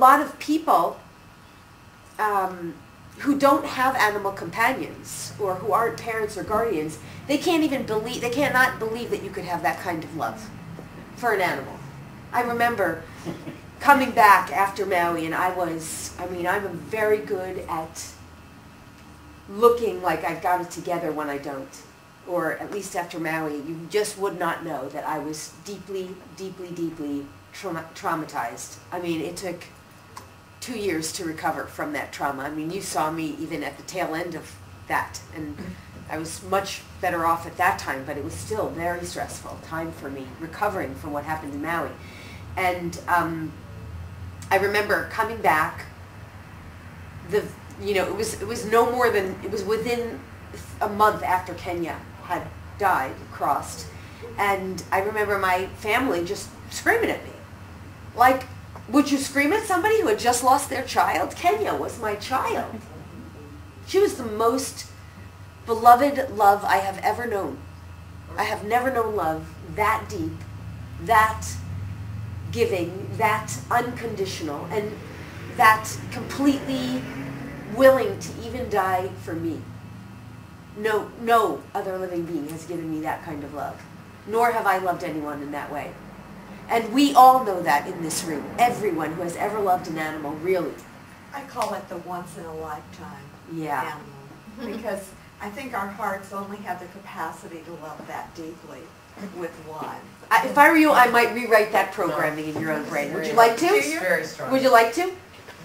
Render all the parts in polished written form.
lot of people who don't have animal companions or who aren't parents or guardians, they cannot believe that you could have that kind of love for an animal. I remember coming back after Maui, and I'm very good at looking like I've got it together when I don't. Or at least after Maui, you just would not know that I was deeply, deeply, deeply traumatized. I mean, it took 2 years to recover from that trauma. I mean, you saw me even at the tail end of that, and I was much better off at that time, but it was still very stressful time for me, recovering from what happened in Maui. And I remember coming back, it was within a month after Kenya had crossed, and I remember my family just screaming at me. Like, would you scream at somebody who had just lost their child? Kenya was my child. She was the most beloved love I have ever known. I have never known love that deep, that giving, that unconditional, and that completely willing to even die for me. No other living being has given me that kind of love, nor have I loved anyone in that way. And we all know that in this room. Everyone who has ever loved an animal, really. I call it the once-in-a-lifetime animal. Because I think our hearts only have the capacity to love that deeply with one. If I were you, I might rewrite that programming in your own brain. Would you like to? It's very strong. Would you like to?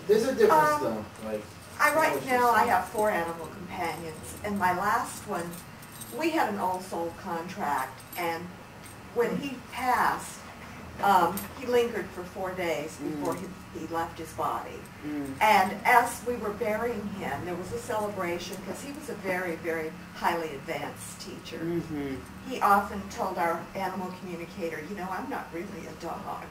There's a difference though. Like, Right now I have 4 animal companions, and my last one, we had an old soul contract, and when he passed, he lingered for 4 days before he left his body. And as we were burying him, there was a celebration because he was a very, very highly advanced teacher. He often told our animal communicator, you know, I'm not really a dog,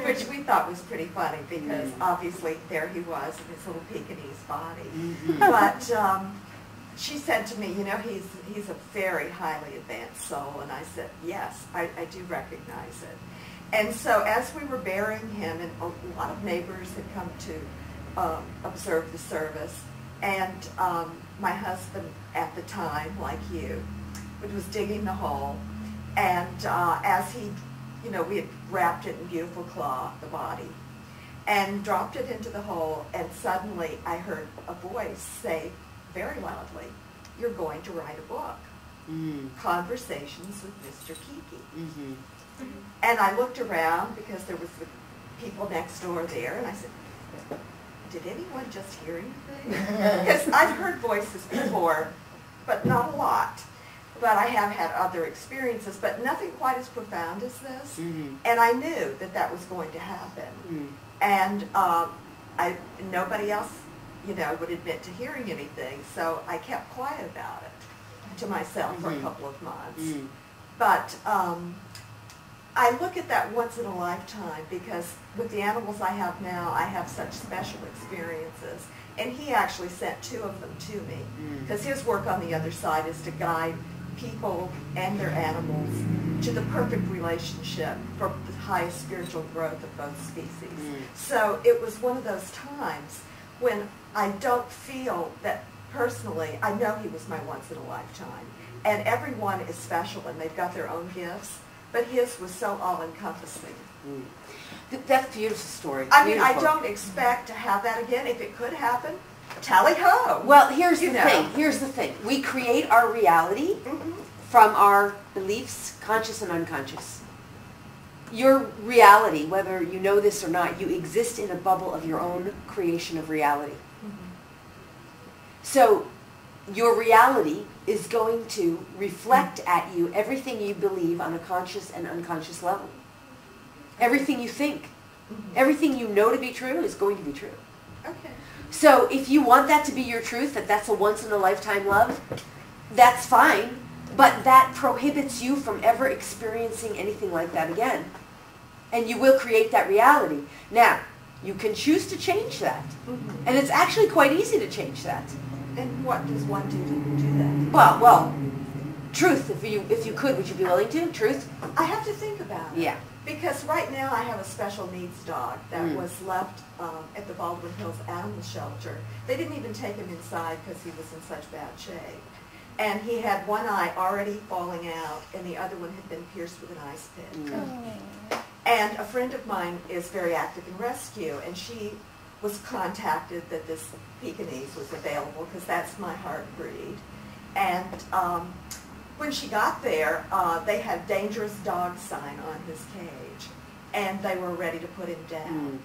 which we thought was pretty funny because obviously there he was in his little Pekingese body. But she said to me, you know, he's a very highly advanced soul, and I said, yes, I do recognize it. And so as we were burying him, and a lot of neighbors had come to observe the service, and my husband at the time, like you, was digging the hole, and as he, you know, we had wrapped it in beautiful cloth, the body, and dropped it into the hole, and suddenly I heard a voice say very loudly, you're going to write a book. Conversations with Mr. Kiki. And I looked around because there was the people next door there, and I said, did anyone just hear anything? Because I've heard voices before, but not a lot. But I have had other experiences, but nothing quite as profound as this. And I knew that that was going to happen. And nobody else, you know, would admit to hearing anything, so I kept quiet about it to myself for a couple of months. But I look at that once in a lifetime because with the animals I have now, I have such special experiences. And he actually sent 2 of them to me because his work on the other side is to guide people and their animals to the perfect relationship for the highest spiritual growth of both species. So it was one of those times when I don't feel that personally, I know he was my once in a lifetime. And everyone is special and they've got their own gifts. But his was so all-encompassing. That's a beautiful story. I mean, I don't expect to have that again. If it could happen, tally-ho. Well, here's the thing. Here's the thing. We create our reality from our beliefs, conscious and unconscious. Your reality, whether you know this or not, you exist in a bubble of your own creation of reality. So your reality is going to reflect at you everything you believe on a conscious and unconscious level. Everything you think, everything you know to be true is going to be true. Okay. So if you want that to be your truth, that that's a once-in-a-lifetime love, that's fine, but that prohibits you from ever experiencing anything like that again. And you will create that reality. Now, you can choose to change that. And it's actually quite easy to change that. And what does one do to do that? Well, Truth, if you could, would you be willing to? Truth? I have to think about it. Yeah. Because right now I have a special needs dog that was left at the Baldwin Hills Animal Shelter. They didn't even take him inside because he was in such bad shape. And he had one eye already falling out, and the other one had been pierced with an ice pick. And a friend of mine is very active in rescue, and she was contacted that this Pekingese was available because that's my heart breed. And when she got there, they had dangerous dog sign on his cage, and they were ready to put him down.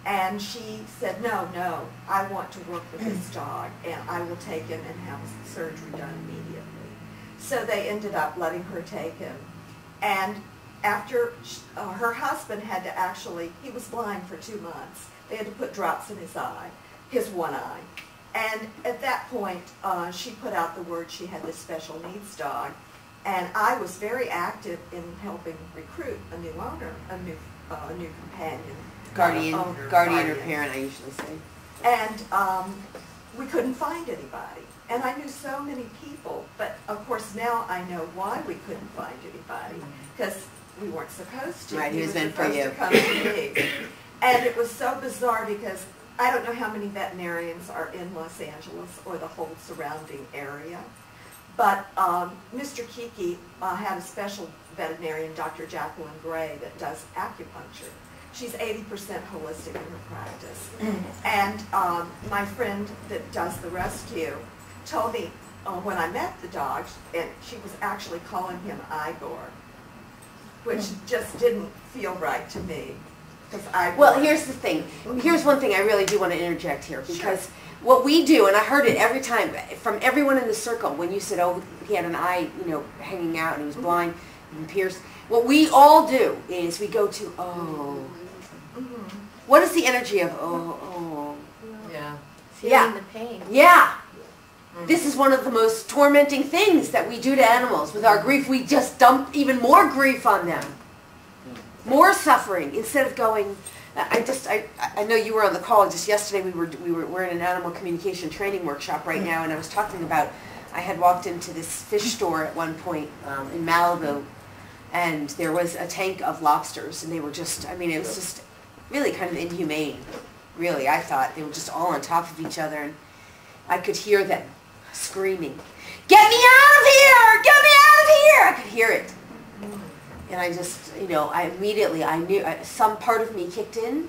And she said, no, I want to work with this dog, and I will take him and have surgery done immediately. So they ended up letting her take him. And after her husband had to actually, he was blind for 2 months. They had to put drops in his eye, his one eye. And at that point, she put out the word she had this special needs dog. And I was very active in helping recruit a new owner, a new companion. Guardian or parent, I usually say. And we couldn't find anybody. And I knew so many people, but of course now I know why we couldn't find anybody, because we weren't supposed to. Right, he was meant for supposed you. to come to me. And it was so bizarre because I don't know how many veterinarians are in Los Angeles or the whole surrounding area, but Mr. Kiki had a special veterinarian, Dr. Jacqueline Gray, that does acupuncture. She's 80% holistic in her practice. And my friend that does the rescue told me when I met the dog, and she was actually calling him Igor, which just didn't feel right to me. Well, here's the thing. Here's one thing I really do want to interject here, because what we do, and I heard it every time from everyone in the circle when you said, oh, he had an eye, hanging out, and he was blind and pierced. What we all do is we go to, oh. What is the energy of, oh? Yeah. Feeling the pain. Yeah. This is one of the most tormenting things that we do to animals. With our grief, we just dump even more grief on them. More suffering, instead of going, I know you were on the call just yesterday. We're in an animal communication training workshop right now, and I was talking about, I had walked into this fish store at one point in Malibu, and there was a tank of lobsters, and they were just, it was just really kind of inhumane. Really, I thought. They were just all on top of each other, and I could hear them screaming, "Get me out of here! Get me out of here!" I could hear it. And I just, I knew, some part of me kicked in,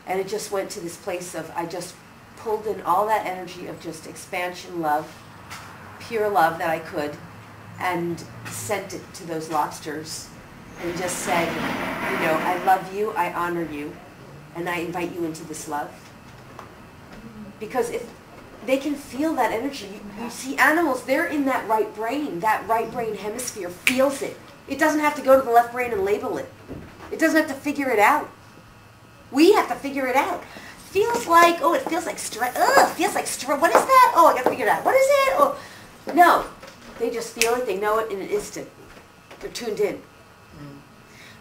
and it just went to this place of, I just pulled in all that energy of just expansion love, pure love that I could, and sent it to those lobsters, and just said, I love you, I honor you, and I invite you into this love. Because if they can feel that energy, you see animals, they're in that right brain hemisphere feels it. It doesn't have to go to the left brain and label it. It doesn't have to figure it out. We have to figure it out. Feels like, it feels like stress. Feels like stress. What is that? Oh, I got to figure it out. What is it? Oh, no. They just feel it. They know it in an instant. They're tuned in.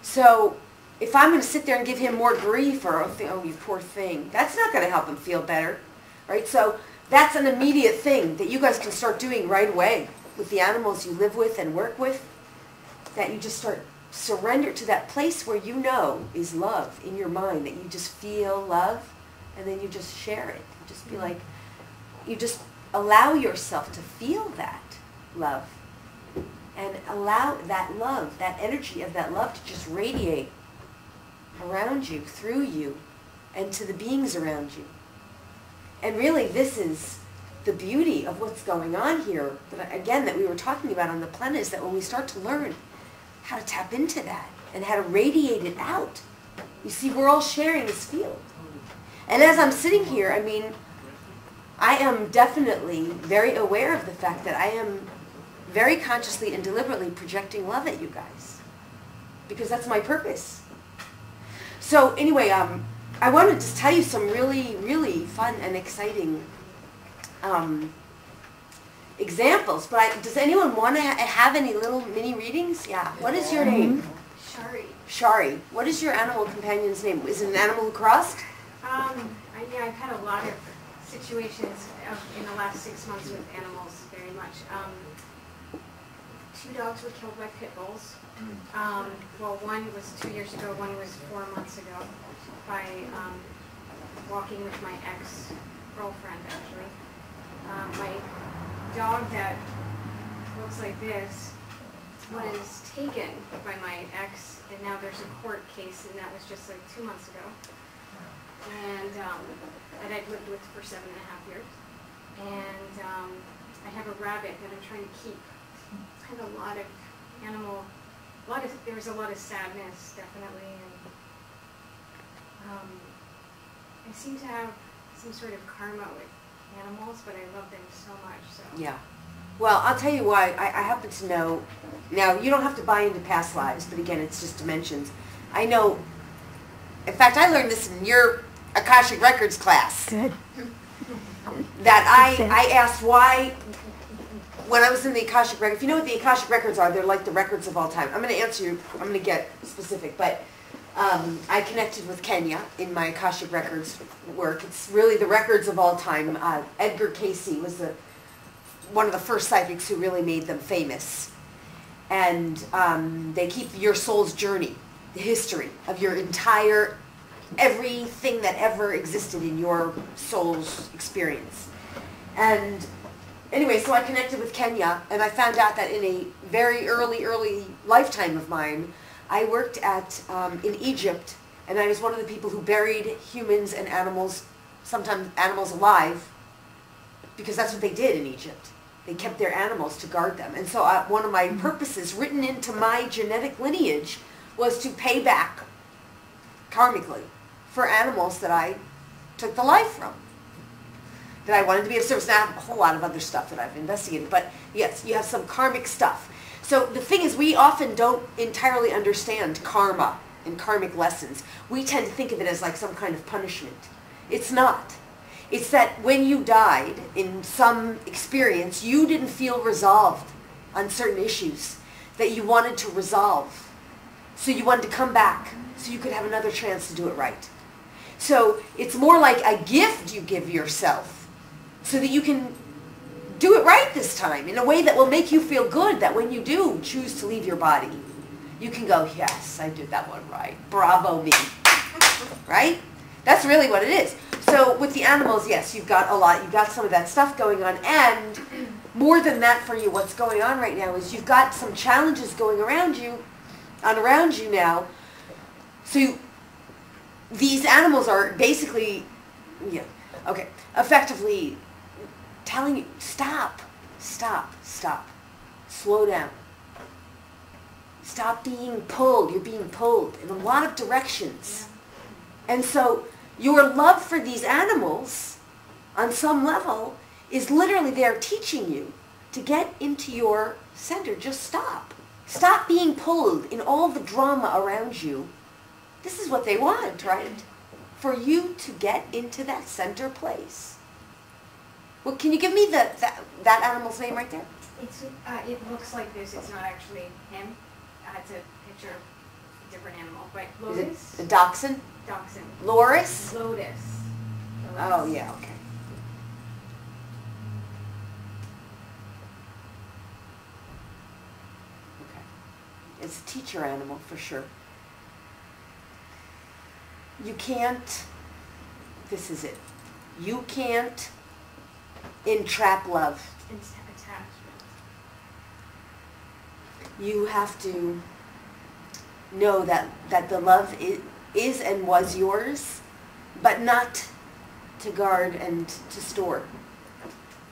So if I'm going to sit there and give him more grief or, oh, you poor thing, that's not going to help him feel better. Right? So that's an immediate thing that you guys can start doing right away with the animals you live with and work with. That you just start surrender to that place where is love in your mind, that you just feel love, and then you just share it. You just be like, you just allow yourself to feel that love, and allow that love, that energy of that love to just radiate around you, through you, and to the beings around you. And really, this is the beauty of what's going on here, that we were talking about on the planet, is that when we start to learn how to tap into that and how to radiate it out, you see, we're all sharing this field. And as I'm sitting here, I am definitely very aware of the fact that I am very consciously and deliberately projecting love at you guys, because that's my purpose. So anyway, I wanted to tell you some really, really fun and exciting examples, but does anyone want to have any little mini readings? Yeah. What is your name? Shari. Shari. What is your animal companion's name? Is it an animal who crossed? I've had a lot of situations in the last 6 months with animals, very much. 2 dogs were killed by pit bulls. Mm. Well, one was 2 years ago, one was 4 months ago, by walking with my ex-girlfriend, actually. My dog that looks like this was taken by my ex, and now there's a court case, and that was just like 2 months ago. And I'd lived with for 7.5 years. And I have a rabbit that I'm trying to keep. I had a lot of there was a lot of sadness, definitely, and I seem to have some sort of karma with animals, but I love them so much, so. Yeah. Well, I'll tell you why. I happen to know, now you don't have to buy into past lives, but again, it's just dimensions. I know, in fact, I learned this in your Akashic Records class. Good. That I asked why, when I was in the Akashic Records, if you know what the Akashic Records are, they're like the records of all time. I'm going to answer you, I'm going to get specific, but I connected with Kenya in my Akashic Records work. It's really the records of all time. Edgar Casey was one of the first psychics who really made them famous. And they keep your soul's journey, the history of your entire, everything that ever existed in your soul's experience. And anyway, so I connected with Kenya, and I found out that in a very early lifetime of mine, I worked in Egypt, and I was one of the people who buried humans and animals, sometimes animals alive, because that's what they did in Egypt. They kept their animals to guard them. And so one of my purposes written into my genetic lineage was to pay back karmically for animals that I took the life from, that I wanted to be of service. Now I have a whole lot of other stuff that I've investigated, but yes, you have some karmic stuff. So the thing is, we often don't entirely understand karma and karmic lessons. We tend to think of it as like some kind of punishment. It's not. It's that when you died in some experience, you didn't feel resolved on certain issues that you wanted to resolve. So you wanted to come back so you could have another chance to do it right. So it's more like a gift you give yourself so that you can do it right this time in a way that will make you feel good, that when you do choose to leave your body, you can go, yes, I did that one right. Bravo me. Right? That's really what it is. So with the animals, yes, you've got a lot. You've got some of that stuff going on. And more than that for you, what's going on right now is you've got some challenges going around you now. So these animals are basically, effectively telling you, stop, slow down. Stop being pulled. You're being pulled in a lot of directions. Yeah. And so your love for these animals, on some level, is literally there teaching you to get into your center. Just stop. Stop being pulled in all the drama around you. This is what they want, right? For you to get into that center place. Well, can you give me that animal's name right there? It looks like this. It's not actually him. It's a picture of a different animal. But Lotus? Is it a dachshund? Dachshund. Loris? Lotus. Oh, yeah, okay. Okay. It's a teacher animal for sure. You can't, this is it, you can't entrap love. Attachment. You have to know that the love is and was yours, but not to guard and to store,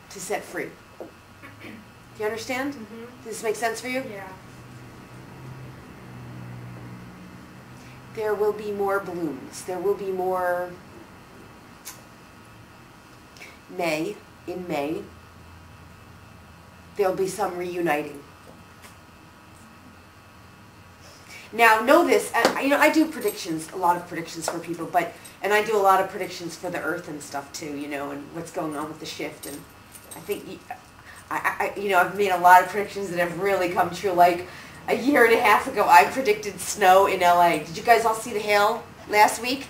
to set free. Do you understand? Mm-hmm. Does this make sense for you? Yeah. There will be more blooms. There will be more in May. There'll be some reuniting. Now, know this, I do predictions, a lot of predictions for people, and I do a lot of predictions for the earth and stuff too, and what's going on with the shift, and I think, I've made a lot of predictions that have really come true. Like, a year and a half ago, I predicted snow in LA. Did you guys all see the hail last week?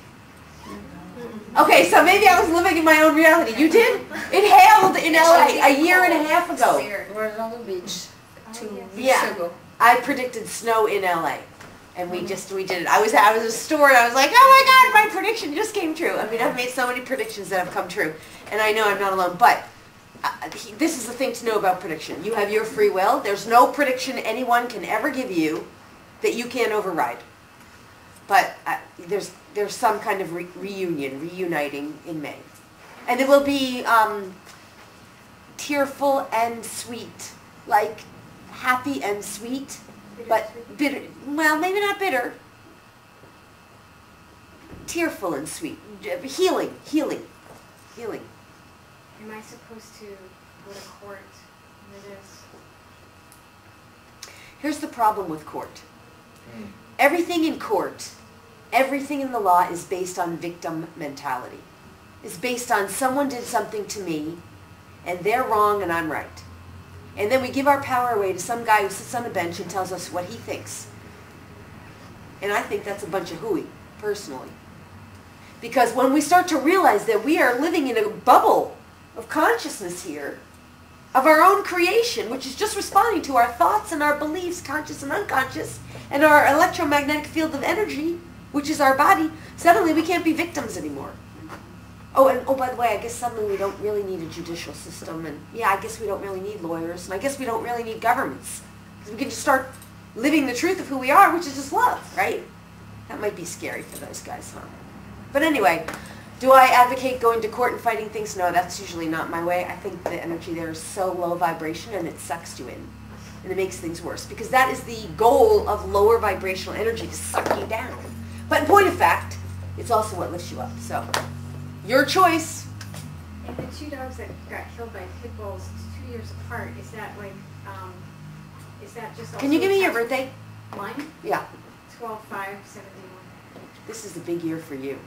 Okay, so maybe I was living in my own reality. You did? It hailed in LA a year and a half ago. We're on the beach. Yeah. I predicted snow in LA. And we did it. I was at a store and I was like, oh my God, my prediction just came true. I mean, I've made so many predictions that have come true. And I know I'm not alone. But this is the thing to know about prediction. You have your free will. There's no prediction anyone can ever give you that you can't override. But there's some kind of reuniting in May. And it will be tearful and sweet, like happy and sweet, but bitter. Well, maybe not bitter. Tearful and sweet, healing. Am I supposed to go to court for this? Here's the problem with court. Everything in court, everything in the law is based on victim mentality. It's based on someone did something to me, and they're wrong and I'm right. And then we give our power away to some guy who sits on a bench and tells us what he thinks. And I think that's a bunch of hooey, personally. Because when we start to realize that we are living in a bubble of consciousness here, of our own creation, which is just responding to our thoughts and our beliefs, conscious and unconscious, and our electromagnetic field of energy, which is our body, suddenly we can't be victims anymore. Oh, and by the way, I guess suddenly we don't really need a judicial system, and yeah, I guess we don't really need lawyers, and I guess we don't really need governments, because we can just start living the truth of who we are, which is just love, right? That might be scary for those guys, huh? But anyway, do I advocate going to court and fighting things? No, that's usually not my way. I think the energy there is so low vibration, and it sucks you in, and it makes things worse, because that is the goal of lower vibrational energy, to suck you down. But in point of fact, it's also what lifts you up, so your choice. And the two dogs that got killed by pit bulls 2 years apart, is that like, is that just also... Can you give me your birthday? Mine? Yeah. 12/5/71. This is a big year for you.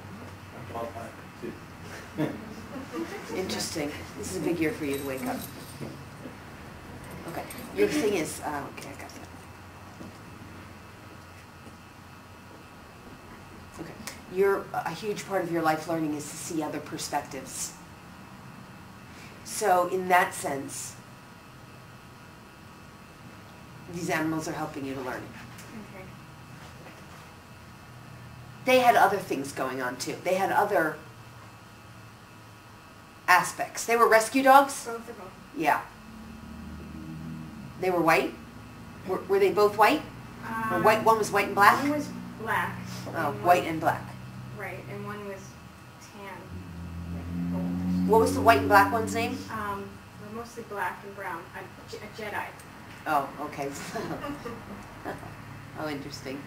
I'm 12/5 too. Interesting. This is a big year for you to wake up. Okay. Your thing is, okay, I got that. Okay. A huge part of your life learning is to see other perspectives. So in that sense, these animals are helping you to learn. Okay. They had other things going on too. They had other aspects. They were rescue dogs? Both of them. Yeah. They were white? Were they both white? Or white? One was white and black? One was black. Oh, white and black. Right, and one was tan, like gold. What was the white and black one's name? They're mostly black and brown. A Jedi. Oh, okay. Oh, interesting.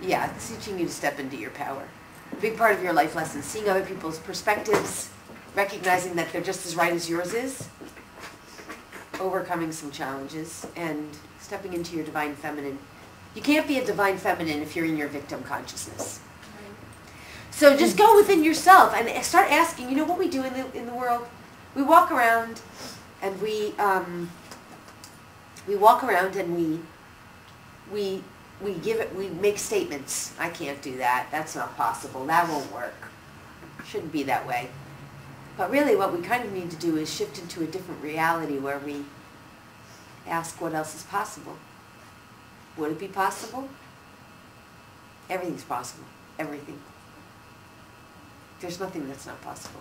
Yeah, it's teaching you to step into your power. A big part of your life lesson, seeing other people's perspectives, recognizing that they're just as right as yours is, overcoming some challenges, and stepping into your divine feminine. You can't be a divine feminine if you're in your victim consciousness. So just go within yourself and start asking, you know what we do in the world? We walk around and we make statements. I can't do that. That's not possible. That won't work. Shouldn't be that way. But really what we kind of need to do is shift into a different reality where we ask what else is possible. Would it be possible? Everything's possible. Everything. There's nothing that's not possible.